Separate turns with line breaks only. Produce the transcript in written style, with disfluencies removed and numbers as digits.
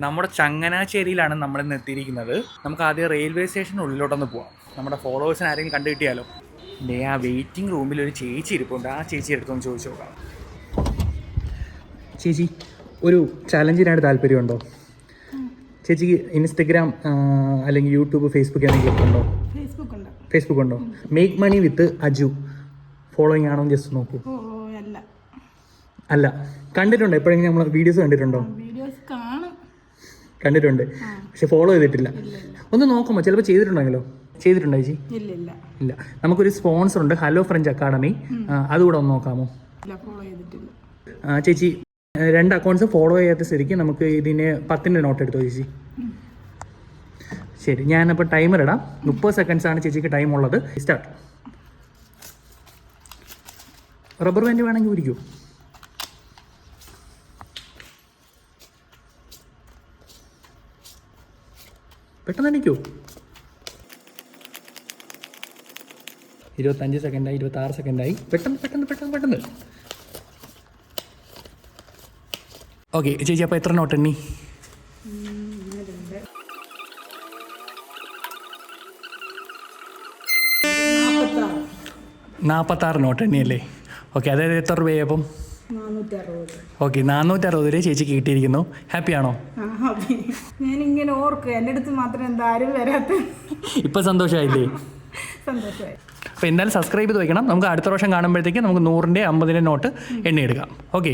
നമ്മുടെ ചങ്ങനാശ്ശേരിയിലാണ് നമ്മളിന്ന് എത്തിയിരിക്കുന്നത്. നമുക്ക് ആദ്യം റെയിൽവേ സ്റ്റേഷന് ഉള്ളിലോട്ടൊന്ന് പോവാം. നമ്മുടെ ഫോളോവേഴ്സിന് ആരെങ്കിലും കണ്ടു കിട്ടിയാലോ. ആ വെയിറ്റിംഗ് റൂമിൽ ഒരു ചേച്ചി ഇരിപ്പുണ്ട്. ആ ചേച്ചി എടുത്തൊന്ന് ചോദിച്ചു നോക്കാം. ചേച്ചി, ഒരു ചലഞ്ചിനായിട്ട് താല്പര്യമുണ്ടോ? ചേച്ചിക്ക് ഇൻസ്റ്റഗ്രാം അല്ലെങ്കിൽ യൂട്യൂബ്, ഫേസ്ബുക്ക് എന്തെങ്കിലും ഉണ്ടോ? ഫേസ്ബുക്ക് ഉണ്ടോ? മേക്ക് മണി വിത്ത് അജു ഫോളോയിങ് ആണോ ജസ്റ്റ് നോക്കൂ. അല്ല, കണ്ടിട്ടുണ്ടോ? എപ്പോഴെങ്കിലും നമ്മൾ വീഡിയോസ് കണ്ടിട്ടുണ്ടോ? കണ്ടിട്ടുണ്ട്, പക്ഷെ ഫോളോ ചെയ്തിട്ടില്ല. ഒന്ന് നോക്കുമ്പോൾ ചിലപ്പോൾ ചെയ്തിട്ടുണ്ടെങ്കിലോ? ചെയ്തിട്ടുണ്ടോ ചേച്ചി? ഇല്ല. നമുക്കൊരു സ്പോൺസർ ഉണ്ട്, ഹലോ ഫ്രഞ്ച് അക്കാഡമി. അതുകൂടെ ഒന്ന് നോക്കാമോ? ചേച്ചി 2 അക്കൗണ്ട്സ് ഫോളോ ചെയ്യാത്ത സ്ഥിതിക്ക് നമുക്ക് ഇതിന് 10-ന്റെ നോട്ട് എടുത്തോ ചേച്ചി. ശരി, ഞാനപ്പോൾ ടൈമർ ഇടാം. 30 സെക്കൻഡ്സാണ് ചേച്ചിക്ക് ടൈം ഉള്ളത്. സ്റ്റാർട്ട്. റബ്ബർ ബാൻഡ് വേണമെങ്കിൽ ഊരിക്കൂ. പെട്ടെന്ന് എണീക്കൂ. 25 സെക്കൻഡായി, 26 സെക്കൻഡായി. പെട്ടെന്ന്. ഓക്കെ ചേച്ചി, അപ്പോൾ എത്ര നോട്ട് എണ്ണി? 46 നോട്ട് എണ്ണിയല്ലേ? ഓക്കെ, അതായത് എത്ര രൂപയായി അപ്പം? 460. ഓക്കെ, 460 രൂപ ചേച്ചിക്ക് കിട്ടിയിരിക്കുന്നു. ഹാപ്പിയാണോ?
ഞാനിങ്ങനെ ഓർക്കും, എൻ്റെ അടുത്ത് മാത്രം എന്താരും വരാത്ത.
ഇപ്പം സന്തോഷമായില്ലേ?
സന്തോഷമായി.
അപ്പോൾ എന്തായാലും സബ്സ്ക്രൈബ് ചെയ്ത് വയ്ക്കണം. നമുക്ക് അടുത്ത പ്രാവശ്യം കാണുമ്പോഴത്തേക്ക് നമുക്ക് 100-ന്റെ 50-ന്റെ നോട്ട് എണ്ണിയെടുക്കാം. ഓക്കെ.